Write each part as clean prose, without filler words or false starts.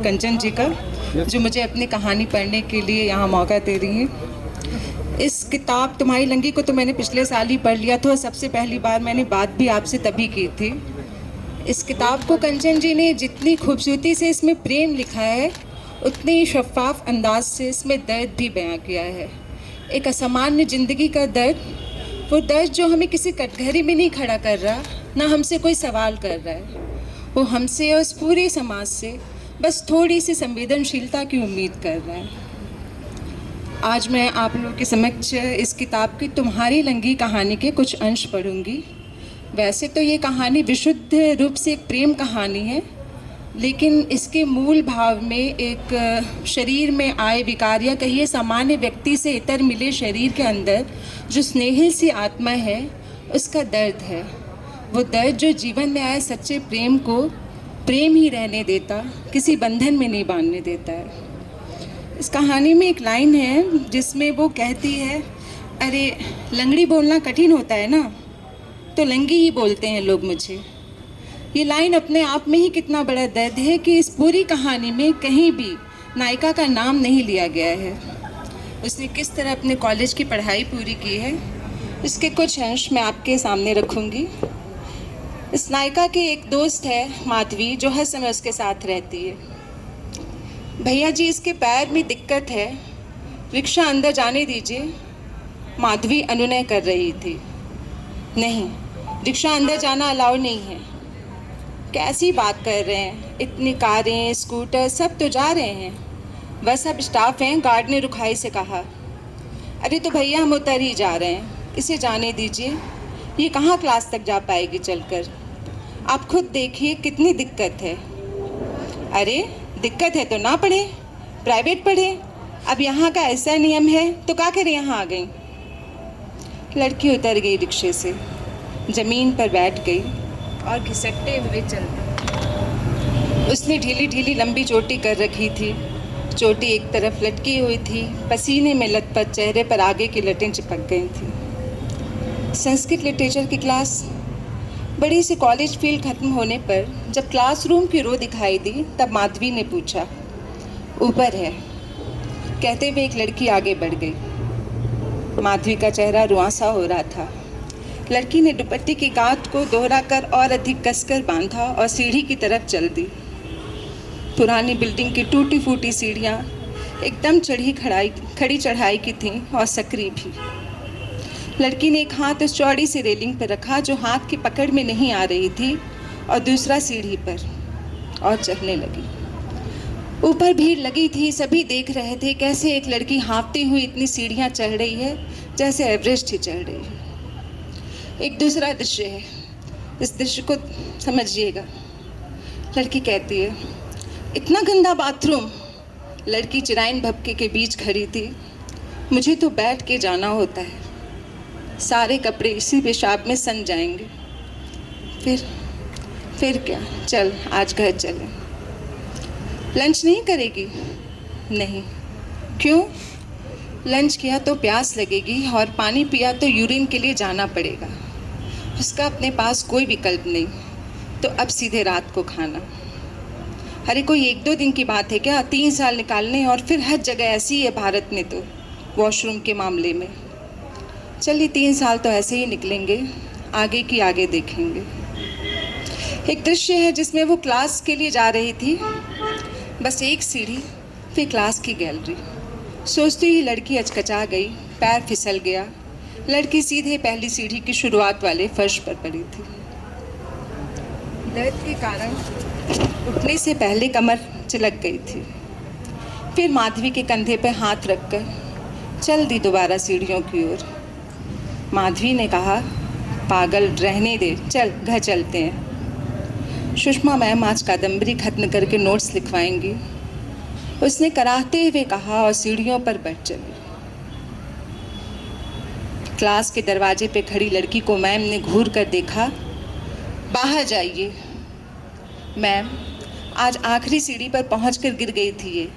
कंचन जी का, जो मुझे अपनी कहानी पढ़ने के लिए यहाँ मौका दे रही हैं। इस किताब तुम्हारी लंगी को तो मैंने पिछले साल ही पढ़ लिया था और सबसे पहली बार मैंने बात भी आपसे तभी की थी। इस किताब को कंचन जी ने जितनी खूबसूरती से इसमें प्रेम लिखा है, उतने ही शफाफ अंदाज से इसमें दर्द भी बयां किया है। एक असामान्य ज़िंदगी का दर्द, वो दर्द जो हमें किसी कटघरे में नहीं खड़ा कर रहा, ना हमसे कोई सवाल कर रहा है। वो हमसे और उस पूरे समाज से बस थोड़ी सी संवेदनशीलता की उम्मीद कर रहा है। आज मैं आप लोगों के समक्ष इस किताब की तुम्हारी लंगी कहानी के कुछ अंश पढ़ूंगी। वैसे तो ये कहानी विशुद्ध रूप से एक प्रेम कहानी है, लेकिन इसके मूल भाव में एक शरीर में आए विकार या कहिए सामान्य व्यक्ति से इतर मिले शरीर के अंदर जो स्नेहिल सी आत्मा है, उसका दर्द है। वो दर्द जो जीवन में आए सच्चे प्रेम को प्रेम ही रहने देता, किसी बंधन में नहीं बांधने देता है। इस कहानी में एक लाइन है जिसमें वो कहती है, अरे लंगड़ी बोलना कठिन होता है ना, तो लंगी ही बोलते हैं लोग मुझे। ये लाइन अपने आप में ही कितना बड़ा दर्द है कि इस पूरी कहानी में कहीं भी नायिका का नाम नहीं लिया गया है। उसने किस तरह अपने कॉलेज की पढ़ाई पूरी की है, इसके कुछ अंश मैं आपके सामने रखूँगी। इस नायिका के एक दोस्त है माधवी, जो हर समय उसके साथ रहती है। भैया जी, इसके पैर में दिक्कत है, रिक्शा अंदर जाने दीजिए। माधवी अनुनय कर रही थी, नहीं, रिक्शा अंदर जाना अलाउ नहीं है। कैसी बात कर रहे हैं, इतनी कारें स्कूटर सब तो जा रहे हैं, वह सब स्टाफ हैं, गार्ड ने रुखाई से कहा। अरे तो भैया हम उतर ही जा रहे हैं, इसे जाने दीजिए, ये कहाँ क्लास तक जा पाएगी चलकर, आप खुद देखिए कितनी दिक्कत है। अरे दिक्कत है तो ना पढ़े, प्राइवेट पढ़े, अब यहाँ का ऐसा नियम है तो क्या करें, यहाँ आ गई। लड़की उतर गई रिक्शे से, ज़मीन पर बैठ गई और घिसटते हुए चल दी। उसने ढीली ढीली लंबी चोटी कर रखी थी, चोटी एक तरफ लटकी हुई थी, पसीने में लथपथ चेहरे पर आगे की लटें चिपक गई थी। संस्कृत लिटरेचर की क्लास। बड़ी सी कॉलेज फील्ड खत्म होने पर जब क्लासरूम की रो दिखाई दी, तब माधवी ने पूछा, ऊपर है, कहते हुए एक लड़की आगे बढ़ गई। माधवी का चेहरा रुआंसा हो रहा था। लड़की ने दुपट्टे की गांठ को दोहरा कर और अधिक कसकर बांधा और सीढ़ी की तरफ चल दी। पुरानी बिल्डिंग की टूटी फूटी सीढ़ियाँ एकदम खड़ी चढ़ाई की थीं और सकरी भी। लड़की ने एक हाथ उस चौड़ी सी रेलिंग पर रखा जो हाथ की पकड़ में नहीं आ रही थी, और दूसरा सीढ़ी पर, और चढ़ने लगी। ऊपर भीड़ लगी थी, सभी देख रहे थे कैसे एक लड़की हाँफती हुई इतनी सीढ़ियाँ चढ़ रही है जैसे एवरेस्ट ही चढ़ रही है। एक दूसरा दृश्य है, इस दृश्य को समझिएगा। लड़की कहती है, इतना गंदा बाथरूम। लड़की चिराइन भपके के बीच खड़ी थी। मुझे तो बैठ के जाना होता है, सारे कपड़े इसी पेशाब में सन जाएंगे। फिर क्या, चल आज घर चलें। लंच नहीं करेगी? नहीं। क्यों? लंच किया तो प्यास लगेगी और पानी पिया तो यूरिन के लिए जाना पड़ेगा। उसका अपने पास कोई विकल्प नहीं, तो अब सीधे रात को खाना। अरे कोई 1-2 दिन की बात है क्या, 3 साल निकालने, और फिर हर जगह ऐसी है भारत में तो वॉशरूम के मामले में। चलिए 3 साल तो ऐसे ही निकलेंगे, आगे की आगे देखेंगे। एक दृश्य है जिसमें वो क्लास के लिए जा रही थी, बस एक सीढ़ी, फिर क्लास की गैलरी। सोचती ही लड़की अचकचा गई, पैर फिसल गया। लड़की सीधे पहली सीढ़ी की शुरुआत वाले फर्श पर पड़ी थी। दर्द के कारण उठने से पहले कमर चिलक गई थी। फिर माधवी के कंधे पर हाथ रखकर चल दी दोबारा सीढ़ियों की ओर। माधवी ने कहा, पागल रहने दे, चल घर चलते हैं। सुषमा मैम आज कादम्बरी खत्म करके नोट्स लिखवाएंगी, उसने कराहते हुए कहा और सीढ़ियों पर बैठ चली। क्लास के दरवाजे पे खड़ी लड़की को मैम ने घूर कर देखा। बाहर जाइए। मैम, आज आखिरी सीढ़ी पर पहुंचकर गिर गई थी, ये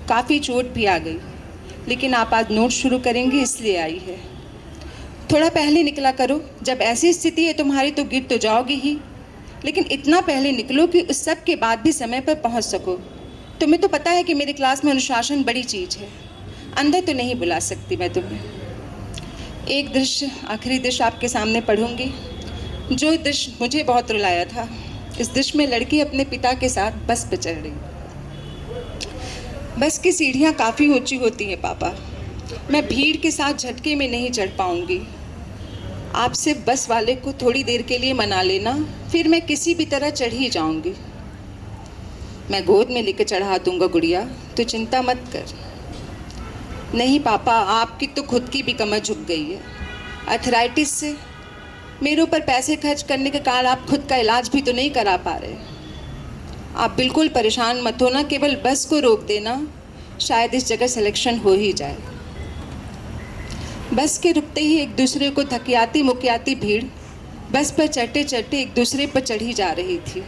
काफ़ी चोट भी आ गई, लेकिन आप आज नोट शुरू करेंगी इसलिए आई है। थोड़ा पहले निकला करो, जब ऐसी स्थिति है तुम्हारी तो गिर तो जाओगी ही, लेकिन इतना पहले निकलो कि उस सब के बाद भी समय पर पहुंच सको। तुम्हें तो पता है कि मेरी क्लास में अनुशासन बड़ी चीज़ है। अंदर तो नहीं बुला सकती मैं तुम्हें। एक दृश्य, आखिरी दृश्य आपके सामने पढ़ूंगी, जो दृश्य मुझे बहुत रुलाया था। इस दृश्य में लड़की अपने पिता के साथ बस पर चढ़ रही। बस की सीढ़ियाँ काफ़ी ऊंची होती हैं पापा, मैं भीड़ के साथ झटके में नहीं चढ़ पाऊंगी। आप सिर्फ बस वाले को थोड़ी देर के लिए मना लेना, फिर मैं किसी भी तरह चढ़ ही जाऊंगी। मैं गोद में लेकर चढ़ा दूंगा गुड़िया, तो चिंता मत कर। नहीं पापा, आपकी तो खुद की भी कमर झुक गई है अर्थराइटिस से। मेरे ऊपर पैसे खर्च करने के कारण आप खुद का इलाज भी तो नहीं करा पा रहे। आप बिल्कुल परेशान मत होना, केवल बस को रोक देना, शायद इस जगह सिलेक्शन हो ही जाए। बस के रुकते ही एक दूसरे को थकियाती मुकियाती भीड़ बस पर चढ़ते चढ़ते एक दूसरे पर चढ़ी जा रही थी।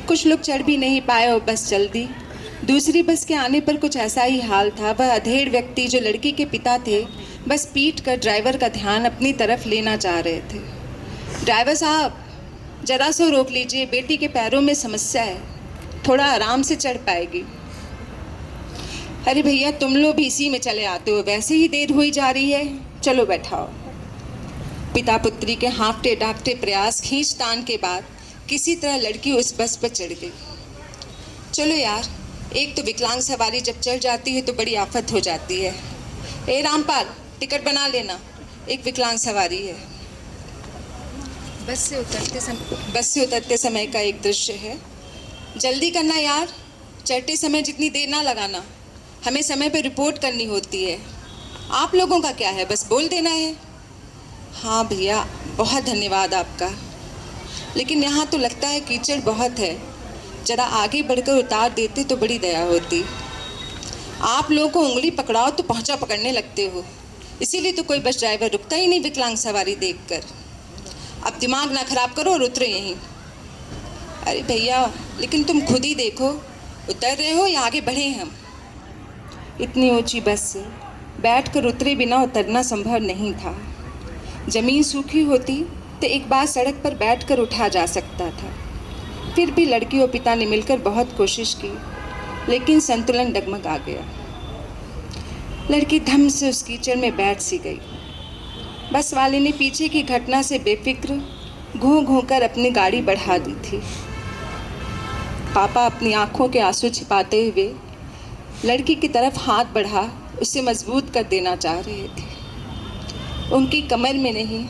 कुछ लोग चढ़ भी नहीं पाए और बस चल दी। दूसरी बस के आने पर कुछ ऐसा ही हाल था। वह अधेड़ व्यक्ति जो लड़की के पिता थे, बस पीट कर ड्राइवर का ध्यान अपनी तरफ लेना चाह रहे थे। ड्राइवर साहब, जरा सा रोक लीजिए, बेटी के पैरों में समस्या है, थोड़ा आराम से चढ़ पाएगी। अरे भैया, तुम लोग भी इसी में चले आते हो, वैसे ही देर हुई जा रही है, चलो बैठाओ। पिता पुत्री के हाँफते डांटते प्रयास खींचतान के बाद किसी तरह लड़की उस बस पर चढ़ गई। चलो यार, एक तो विकलांग सवारी जब चढ़ जाती है तो बड़ी आफत हो जाती है। ए रामपाल, टिकट बना लेना, एक विकलांग सवारी है। बस से उतरते समय का एक दृश्य है। जल्दी करना यार, चढ़ते समय जितनी देर ना लगाना, हमें समय पर रिपोर्ट करनी होती है। आप लोगों का क्या है, बस बोल देना है। हाँ भैया, बहुत धन्यवाद आपका, लेकिन यहाँ तो लगता है कीचड़ बहुत है, जरा आगे बढ़कर उतार देते तो बड़ी दया होती। आप लोगों को उंगली पकड़ाओ तो पहुँचा पकड़ने लगते हो, इसीलिए तो कोई बस ड्राइवर रुकता ही नहीं विकलांग सवारी देखकर। अब दिमाग ना खराब करो और उतरो यहीं। अरे भैया, लेकिन तुम खुद ही देखो, उतर रहे हो या आगे बढ़े हम। इतनी ऊंची बस से बैठकर उतरे बिना उतरना संभव नहीं था। ज़मीन सूखी होती तो एक बार सड़क पर बैठकर उठा जा सकता था। फिर भी लड़की और पिता ने मिलकर बहुत कोशिश की, लेकिन संतुलन डगमगा गया। लड़की धम से उस कीचड़ में बैठ सी गई। बस वाले ने पीछे की घटना से बेफिक्र घूं घूं कर अपनी गाड़ी बढ़ा दी थी। पापा अपनी आंखों के आंसू छिपाते हुए लड़की की तरफ हाथ बढ़ा उसे मजबूत कर देना चाह रहे थे। उनकी कमर में नहीं,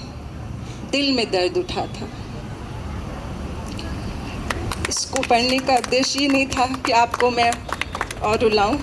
दिल में दर्द उठा था। इसको पढ़ने का उद्देश्य ये नहीं था कि आपको मैं और रुलाऊं।